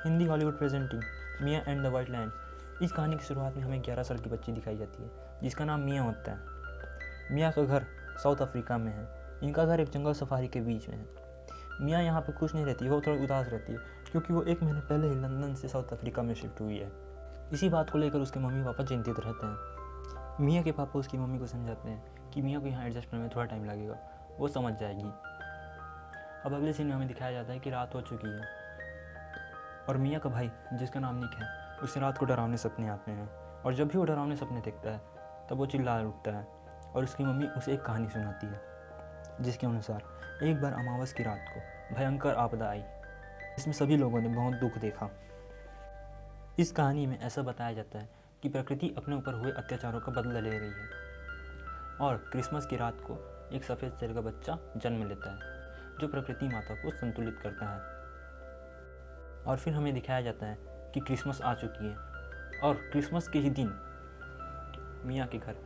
Hindi Hollywood presenting मियाँ and the wild lion. इस कहानी की शुरुआत में हमें 11 साल की बच्ची दिखाई जाती है जिसका नाम मियाँ होता है। मियाँ का घर साउथ अफ्रीका में है। इनका घर एक जंगल सफारी के बीच में है। मियाँ यहाँ पे खुश नहीं रहती, वो थोड़ी उदास रहती है क्योंकि वो 1 महीने पहले ही लंदन से साउथ अफ्रीका में शिफ्ट हुई है। इसी बात को लेकर उसके मम्मी पापा चिंतित रहते हैं। मियाँ के पापा उसकी मम्मी को समझाते हैं कि मियाँ को यहाँ एडजस्ट करने में थोड़ा टाइम लगेगा, वो समझ जाएगी। अब अगले सीन में हमें दिखाया जाता है कि रात हो चुकी है और मियाँ का भाई जिसका नाम निक है उसे रात को डरावने सपने आते हैं और जब भी वो डरावने सपने देखता है तब वो चिल्ला उठता है और उसकी मम्मी उसे एक कहानी सुनाती है जिसके अनुसार एक बार अमावस की रात को भयंकर आपदा आई। इसमें सभी लोगों ने बहुत दुख देखा। इस कहानी में ऐसा बताया जाता है कि प्रकृति अपने ऊपर हुए अत्याचारों का बदला ले रही है और क्रिसमस की रात को एक सफ़ेद शेर का बच्चा जन्म लेता है जो प्रकृति माता को संतुलित करता है। और फिर हमें दिखाया जाता है कि क्रिसमस आ चुकी है और क्रिसमस के ही दिन मियाँ के घर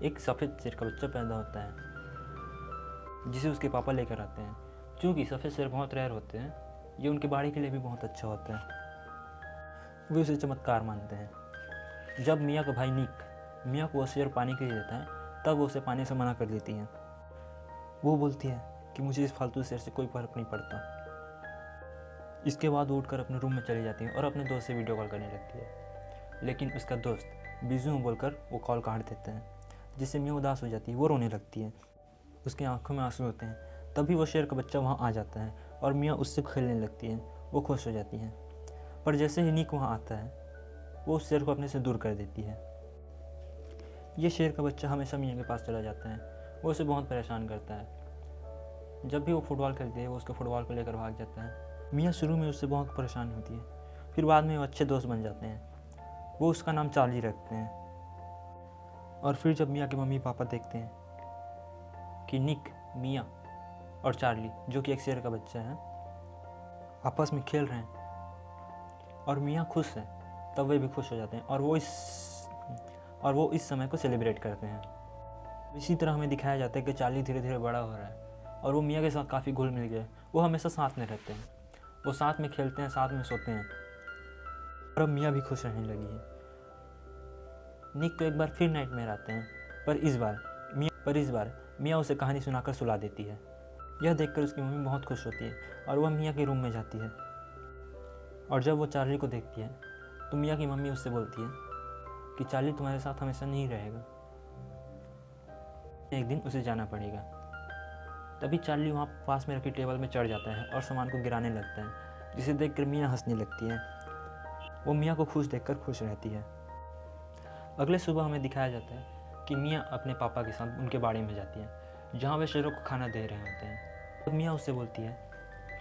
एक सफ़ेद शेर का बच्चा पैदा होता है जिसे उसके पापा लेकर आते हैं। क्योंकि सफ़ेद शेर बहुत रेयर होते हैं, ये उनके बाड़ी के लिए भी बहुत अच्छा होता है, वे उसे चमत्कार मानते हैं। जब मियाँ का भाई निक मियाँ को वो शेर पानी के लिए देता है तब वो उसे पानी से मना कर देती है। वो बोलती है कि मुझे इस फालतू शेर से कोई फ़र्क नहीं पड़ता। इसके बाद वो उठकर अपने रूम में चली जाती है और अपने दोस्त से वीडियो कॉल करने लगती है, लेकिन उसका दोस्त बिजी हूँ बोलकर वो कॉल काट देता है जिससे मियाँ उदास हो जाती है। वो रोने लगती है, उसकी आंखों में आंसू होते हैं। तभी वो शेर का बच्चा वहाँ आ जाता है और मियाँ उससे खेलने लगती है। वो खुश हो जाती है, पर जैसे ही निक वहाँ आता है वो उस शेर को अपने से दूर कर देती है। ये शेर का बच्चा हमेशा मियाँ के पास चला जाता है, वो उसे बहुत परेशान करता है। जब भी वो फुटबॉल खेलती है वो उसको फुटबॉल को लेकर भाग जाता है। मियाँ शुरू में उससे बहुत परेशान होती है, फिर बाद में वो अच्छे दोस्त बन जाते हैं। वो उसका नाम चार्ली रखते हैं। और फिर जब मियाँ के मम्मी पापा देखते हैं कि निक, मियाँ और चार्ली जो कि एक शेर का बच्चा है आपस में खेल रहे हैं और मियाँ खुश है, तब वे भी खुश हो जाते हैं और वो इस समय को सेलिब्रेट करते हैं। इसी तरह हमें दिखाया जाता है कि चार्ली धीरे धीरे बड़ा हो रहा है और वो मियाँ के साथ काफ़ी घुल मिल गया। वो हमेशा साथ में रहते हैं, वो साथ में खेलते हैं, साथ में सोते हैं और अब मियाँ भी खुश रहने लगी है। निक को एक बार फिर नाइटमेयर आते हैं, पर इस बार मियाँ उसे कहानी सुनाकर सुला देती है। यह देखकर उसकी मम्मी बहुत खुश होती है और वह मियाँ के रूम में जाती है। और जब वो चार्ली को देखती है तो मियाँ की मम्मी उससे बोलती है कि चार्ली तुम्हारे साथ हमेशा नहीं रहेगा, एक दिन उसे जाना पड़ेगा। तभी चार्ली वहाँ पास में रखी टेबल में चढ़ जाता है और सामान को गिराने लगता है, जिसे देखकर मियाँ हंसने लगती है। वो मियाँ को खुश देखकर खुश रहती है। अगले सुबह हमें दिखाया जाता है कि मियाँ अपने पापा के साथ उनके बाड़े में जाती है जहाँ वे शेरों को खाना दे रहे होते हैं। तब मियाँ उससे बोलती है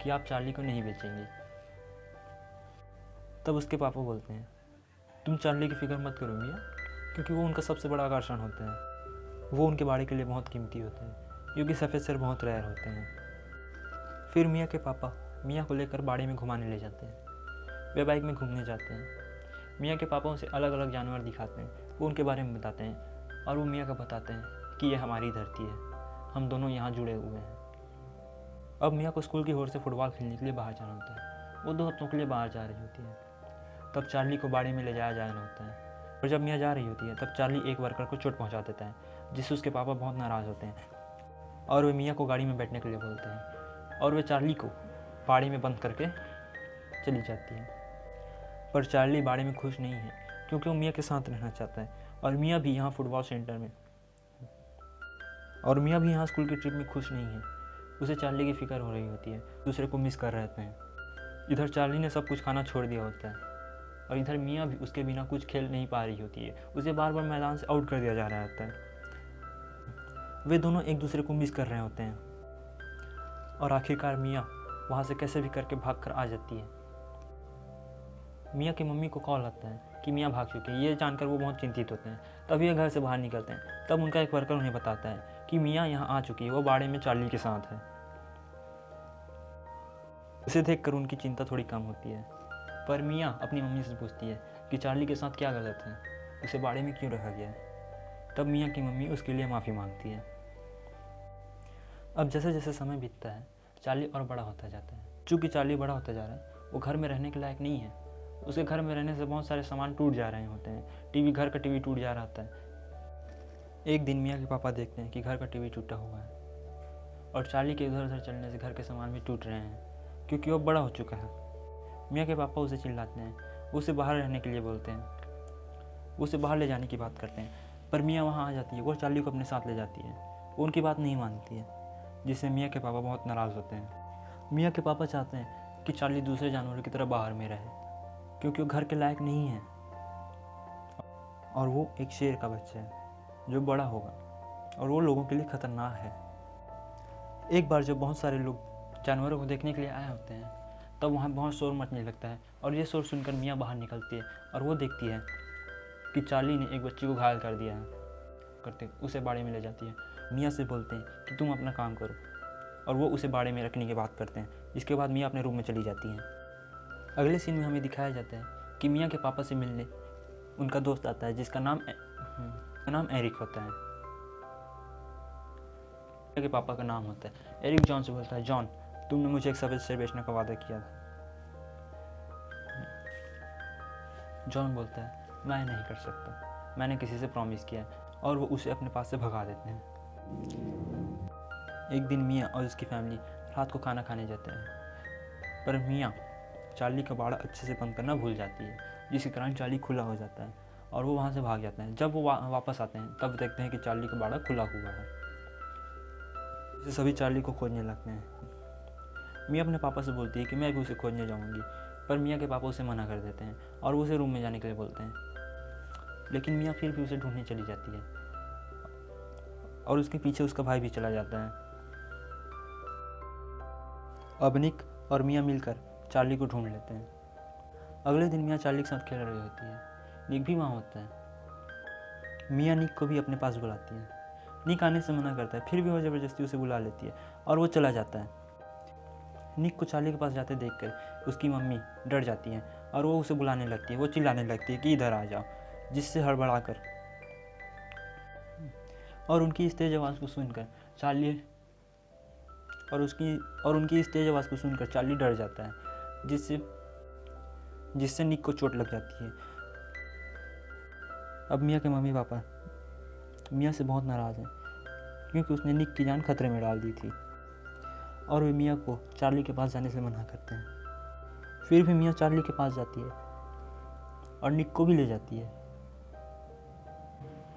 कि आप चार्ली को नहीं बेचेंगे। तब उसके पापा बोलते हैं तुम चार्ली की फिक्र मत करो मियाँ, क्योंकि वो उनका सबसे बड़ा आकर्षण होता है। वो उनके बाड़े के लिए बहुत कीमती होते हैं क्योंकि सफ़ेद शेर बहुत रेयर होते हैं। फिर मियाँ के पापा मियाँ को लेकर बाड़ी में घुमाने ले जाते हैं। वे बाइक में घूमने जाते हैं। मियाँ के पापा उसे अलग अलग जानवर दिखाते हैं, वो उनके बारे में बताते हैं और वो मियाँ को बताते हैं कि यह हमारी धरती है, हम दोनों यहाँ जुड़े हुए हैं। अब मियाँ को स्कूल की ओर से फुटबॉल खेलने के लिए बाहर जाना होता है। वो दोस्तों के लिए बाहर जा रही होती है। तब चार्ली को बाड़ी में ले जाया जाना होता है और जब मियाँ जा रही होती है तब चार्ली एक वर्कर को चोट पहुँचा देता है, जिससे उसके पापा बहुत नाराज़ होते हैं और वे मियाँ को गाड़ी में बैठने के लिए बोलते हैं और वे चार्ली को बाड़ी में बंद करके चली जाती है। पर चार्ली बाड़ी में खुश नहीं है क्योंकि वो मियाँ के साथ रहना चाहता है और मियाँ भी यहाँ फुटबॉल सेंटर में और मियाँ भी यहाँ स्कूल की ट्रिप में खुश नहीं है। उसे चार्ली की फ़िक्र हो रही होती है, दूसरे को मिस कर रहे होते हैं। इधर चार्ली ने सब कुछ खाना छोड़ दिया होता है और इधर मियाँ भी उसके बिना कुछ खेल नहीं पा रही होती है, उसे बार बार मैदान से आउट कर दिया जा रहा होता है। वे दोनों एक दूसरे को मिस कर रहे होते हैं और आखिरकार मियाँ वहाँ से कैसे भी करके भाग कर आ जाती है। मियाँ की मम्मी को कॉल आता है कि मियाँ भाग चुके हैं। ये जानकर वो बहुत चिंतित होते हैं। तभी ये घर से बाहर निकलते हैं। तब उनका एक वर्कर उन्हें बताता है कि मियाँ यहाँ आ चुकी है, वो बाड़े में चार्ली के साथ है। उसे देखकर उनकी चिंता थोड़ी कम होती है। पर मियाँ अपनी मम्मी से पूछती है कि चार्ली के साथ क्या गलत है, उसे बाड़े में क्यों रखा गया है। तब मियाँ की मम्मी उसके लिए माफ़ी मांगती है। अब जैसे जैसे समय बीतता है चार्ली और बड़ा होता जाता है। चूँकि चार्ली बड़ा होता जा रहा है वो घर में रहने के लायक नहीं है। उसके घर में रहने से बहुत सारे सामान टूट जा रहे होते हैं, टीवी, घर का टीवी टूट जा रहा होता है। एक दिन मियाँ के पापा देखते हैं कि घर का टीवी टूटा हुआ है और चार्ली के इधर उधर चलने से घर के सामान भी टूट रहे हैं, क्योंकि वो बड़ा हो चुका है। मियाँ के पापा उसे चिल्लाते हैं, उसे बाहर रहने के लिए बोलते हैं, उसे बाहर ले जाने की बात करते हैं, पर मियाँ वहाँ आ जाती है। वो चार्ली को अपने साथ ले जाती है। वो उनकी बात नहीं मानती है, जिससे मियाँ के पापा बहुत नाराज़ होते हैं। मियाँ के पापा चाहते हैं कि चार्ली दूसरे जानवरों की तरह बाहर में रहे, क्योंकि वो घर के लायक नहीं है और वो एक शेर का बच्चा है जो बड़ा होगा और वो लोगों के लिए ख़तरनाक है। एक बार जब बहुत सारे लोग जानवरों को देखने के लिए आए होते हैं, तब वहाँ बहुत शोर मचने लगता है और ये शोर सुनकर मियाँ बाहर निकलती है और वो देखती है कि चार्ली ने एक बच्ची को घायल कर दिया है। करते उसे बाड़े में ले जाती है। मियाँ से बोलते हैं कि तुम अपना काम करो, और वो उसे बाड़े में रखने की बात करते हैं। इसके बाद मियाँ अपने रूम में चली जाती हैं। अगले सीन में हमें दिखाया जाता है कि मियाँ के पापा से मिलने उनका दोस्त आता है, जिसका नाम एरिक होता है। मियाँ के पापा का नाम होता है एरिक। जॉन से बोलता है, जॉन, तुमने मुझे एक सफ़ेद शेर बेचने का वादा किया था। जॉन बोलता है, मैं नहीं कर सकता, मैंने किसी से प्रॉमिस किया है, और वो उसे अपने पास से भगा देते हैं। एक दिन मियाँ और उसकी फैमिली रात को खाना खाने जाते हैं, पर मियाँ चार्ली का बाड़ा अच्छे से बंद करना भूल जाती है, जिसके कारण चार्ली खुला हो जाता है और वो वहाँ से भाग जाते हैं। जब वो वापस आते हैं तब देखते हैं कि चार्ली का बाड़ा खुला हुआ है। इससे सभी चार्ली को खोजने लगते हैं। मियाँ अपने पापा से बोलती है कि मैं भी उसे खोजने जाऊँगी, पर मियाँ के पापा उसे मना कर देते हैं और वो उसे रूम में जाने के लिए बोलते हैं। लेकिन मियाँ फिर भी उसे ढूंढने चली जाती है और उसके पीछे उसका भाई भी चला जाता है। अब निक और मियाँ मिलकर चार्ली को ढूंढ लेते हैं। अगले दिन मियाँ चार्ली के साथ खेल रही होती है। निक भी वहाँ होता है। मियाँ निक को भी अपने पास बुलाती है। निक आने से मना करता है, फिर भी वो ज़बरदस्ती उसे बुला लेती है और वो चला जाता है। निक को चार्ली के पास जाते देखकर उसकी मम्मी डर जाती है और वो उसे बुलाने लगती है। वो चिल्लाने लगती है कि इधर आ जाओ, जिससे हड़बड़ाकर और उनकी इस तेज आवाज़ को सुनकर चार्ली उनकी इस तेज आवाज़ को सुनकर चार्ली डर जाता है, जिससे निक को चोट लग जाती है। अब मियाँ के मम्मी पापा मियाँ से बहुत नाराज़ हैं, क्योंकि उसने निक की जान खतरे में डाल दी थी, और वे मियाँ को चार्ली के पास जाने से मना करते हैं। फिर भी मियाँ चार्ली के पास जाती है और निक को भी ले जाती है।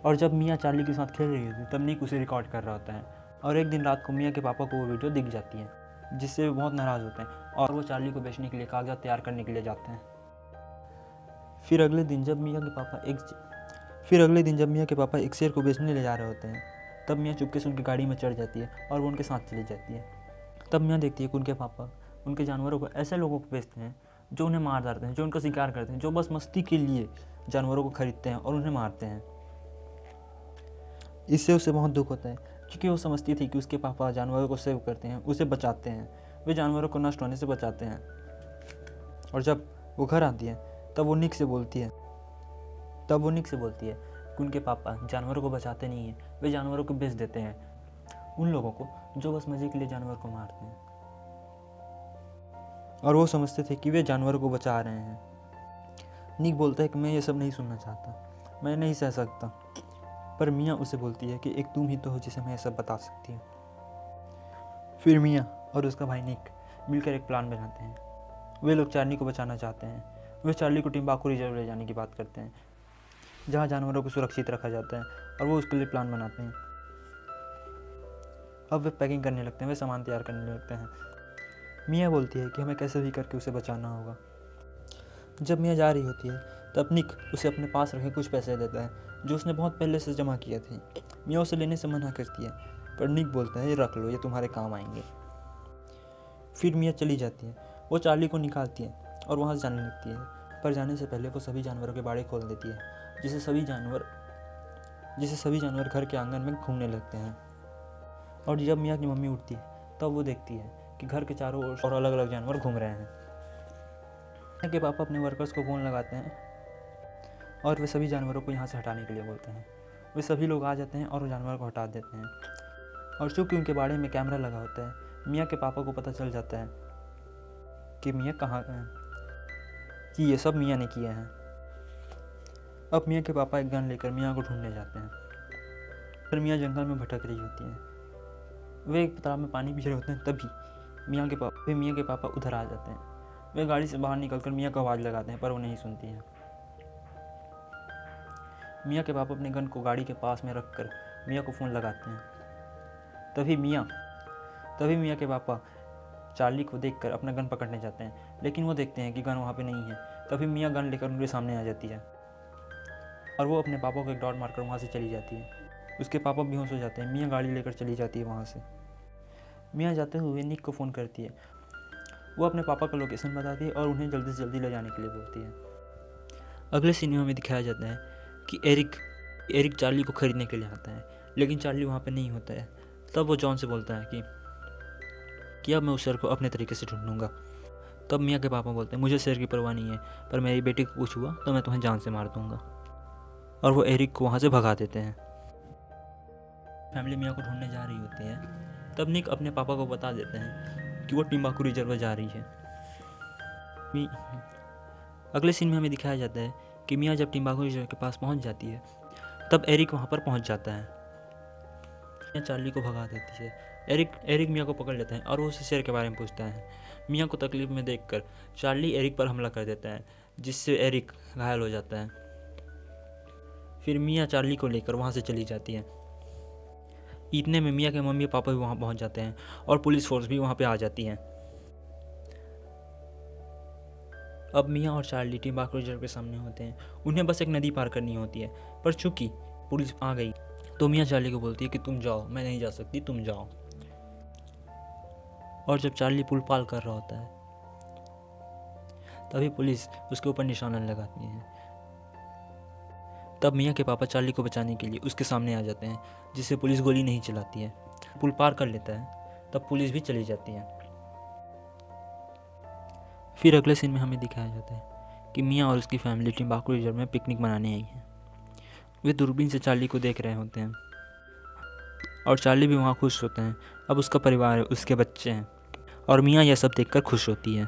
और जब मियाँ चार्ली के साथ खेल रही होती है तब निक उसे रिकॉर्ड कर रहा होता है, और एक दिन रात को मियाँ के पापा को वो वीडियो दिख जाती है, जिससे वे बहुत नाराज़ होते हैं और वो चार्ली को बेचने के लिए कागजात तैयार करने के लिए जाते हैं। फिर अगले दिन जब मियाँ के पापा एक शेर को बेचने ले जा रहे होते हैं, तब मियाँ चुपके से उनकी गाड़ी में चढ़ जाती है और वो उनके साथ चली जाती है। तब मियाँ देखती है कि उनके पापा उनके जानवरों को ऐसे लोगों को बेचते हैं जो उन्हें मार डालते हैं, जो उनका शिकार करते हैं, जो बस मस्ती के लिए जानवरों को खरीदते हैं और उन्हें मारते हैं। इससे उसे बहुत दुख होता है, क्योंकि वो समझती थी कि उसके पापा जानवरों को सेव करते हैं, उसे बचाते हैं, वे जानवरों को नष्ट होने से बचाते हैं। और जब वो घर आती है तब वो निक से बोलती है कि उनके पापा जानवरों को बचाते नहीं हैं, वे जानवरों को बेच देते हैं उन लोगों को जो बस मज़े के लिए जानवर को मारते हैं। और वो समझते थे कि वे जानवरों को बचा रहे हैं। निक बोलता है कि मैं ये सब नहीं सुनना चाहता, मैं नहीं सह सकता, पर मियाँ उसे बोलती है कि एक तुम ही तो हो जिसे मैं ये सब बता सकती हूँ। फिर मियाँ और उसका भाई निक मिलकर एक प्लान बनाते हैं। वे लोग चार्ली को बचाना चाहते हैं। वे चार्ली को टिम्बाकू रिजर्व ले जाने की बात करते हैं, जहाँ जानवरों को सुरक्षित रखा जाता है, और वो उसके लिए प्लान बनाते हैं। अब वे पैकिंग करने लगते हैं, वे सामान तैयार करने लगते हैं। मियाँ बोलती है कि हमें कैसे भी करके उसे बचाना होगा। जब मियाँ जा रही होती है तब निक उसे अपने पास रखे कुछ पैसे देता है, जो उसने बहुत पहले से जमा किए थे। मियाँ उसे लेने से मना करती है, पर निक बोलता है, ये रख लो, ये तुम्हारे काम आएंगे। फिर मियाँ चली जाती है। वो चार्ली को निकालती है और वहाँ से जाने लगती है, पर जाने से पहले वो सभी जानवरों के बाड़े खोल देती है, जिससे सभी जानवर घर के आंगन में घूमने लगते हैं। और जब मियाँ की मम्मी उठती है तब वो देखती है कि घर के चारों ओर अलग अलग जानवर घूम रहे हैं। मियाँ के पापा अपने वर्कर्स को फ़ोन लगाते हैं और वे सभी जानवरों को यहाँ से हटाने के लिए बोलते हैं। वे सभी लोग आ जाते हैं और वो जानवर को हटा देते हैं। और चूँकि उनके बाड़े में कैमरा लगा होता है, मियाँ के पापा को पता चल जाता है कि मियाँ कहाँ कि ये सब मियाँ ने किया है। अब मियाँ के पापा एक गन लेकर मियाँ को ढूंढने जाते हैं। फिर मियाँ जंगल में भटक रही होती हैं। वे एक तालाब में पानी पी रहे होते हैं, तभी मियाँ के पापा उधर आ जाते हैं। वे गाड़ी से बाहर निकलकर मियाँ को आवाज़ लगाते हैं, पर वो नहीं सुनती हैं। मियाँ के पापा अपने गन को गाड़ी के पास में रखकर मियाँ को फ़ोन लगाते हैं। तभी मियाँ के पापा चार्ली को देखकर अपना गन पकड़ने जाते हैं, लेकिन वो देखते हैं कि गन वहाँ पे नहीं है। तभी मियाँ गन लेकर उनके सामने आ जाती है और वो अपने पापा को एक डॉट मारकर वहाँ से चली जाती है। उसके पापा बेहोश हो जाते हैं। मियाँ गाड़ी लेकर चली जाती है वहाँ से। मियाँ जाते हुए निक को फ़ोन करती है। वो अपने पापा का लोकेशन बताती है और उन्हें जल्दी से जल्दी ले जाने के लिए बोलती है। अगले सिनेमा में दिखाया जाता है कि एरिक चार्ली को ख़रीदने के लिए आता है, लेकिन चार्ली वहाँ पे नहीं होता है। तब वो जॉन से बोलता है कि अब मैं उस शेर को अपने तरीके से ढूंढूंगा। तब मियाँ के पापा बोलते हैं, मुझे शेर की परवाह नहीं है, पर मेरी बेटी को कुछ हुआ तो मैं तुम्हें जान से मार दूंगा। और वो एरिक को वहाँ से भगा देते हैं। फैमिली मियाँ को ढूंढने जा रही होती है। तब निक अपने पापा को बता देते हैं कि वो टिम्बाकू रिजर्व जा रही है। अगले सीन में हमें दिखाया जाता है कि मियाँ जब टिम्बाकू रिजर्व के पास पहुँच जाती है, तब एरिक वहाँ पर पहुँच जाता है। मियाँ चार्ली को भगा देती है। एरिक मियाँ को पकड़ लेता है और वो उसे शेर के बारे में पूछता है। मियाँ को तकलीफ में देखकर चार्ली एरिक पर हमला कर देता है, जिससे एरिक घायल हो जाता है। फिर मियाँ चार्ली को लेकर वहाँ से चली जाती है। इतने में मियाँ के मम्मी पापा भी वहाँ पहुँच जाते हैं और पुलिस फोर्स भी वहाँ पे आ जाती है। अब मियाँ और चार्ली टिम्बाकू रिजर्व के सामने होते हैं। उन्हें बस एक नदी पार करनी होती है, पर चूंकि पुलिस आ गई तो मियाँ चार्ली को बोलती है कि तुम जाओ, मैं नहीं जा सकती, तुम जाओ। और जब चार्ली पुल पार कर रहा होता है, तभी पुलिस उसके ऊपर निशाना लगाती है। तब मियाँ के पापा चार्ली को बचाने के लिए उसके सामने आ जाते हैं, जिससे पुलिस गोली नहीं चलाती है। पुल पार कर लेता है, तब पुलिस भी चली जाती है। फिर अगले सीन में हमें दिखाया जाता है कि मियाँ और उसकी फैमिली टिम्बाकू रिजर्व में पिकनिक मनाने आई है। वे दूरबीन से चार्ली को देख रहे होते हैं और चार्ली भी वहाँ खुश होते हैं। अब उसका परिवार है, उसके बच्चे हैं और मियाँ यह सब देखकर खुश होती है।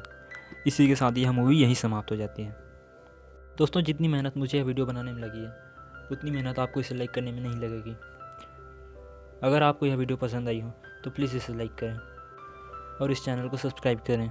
इसी के साथ यह मूवी यहीं समाप्त हो जाती है। दोस्तों, जितनी मेहनत मुझे यह वीडियो बनाने में लगी है, उतनी मेहनत आपको इसे लाइक करने में नहीं लगेगी। अगर आपको यह वीडियो पसंद आई हो तो प्लीज़ इसे लाइक करें और इस चैनल को सब्सक्राइब करें।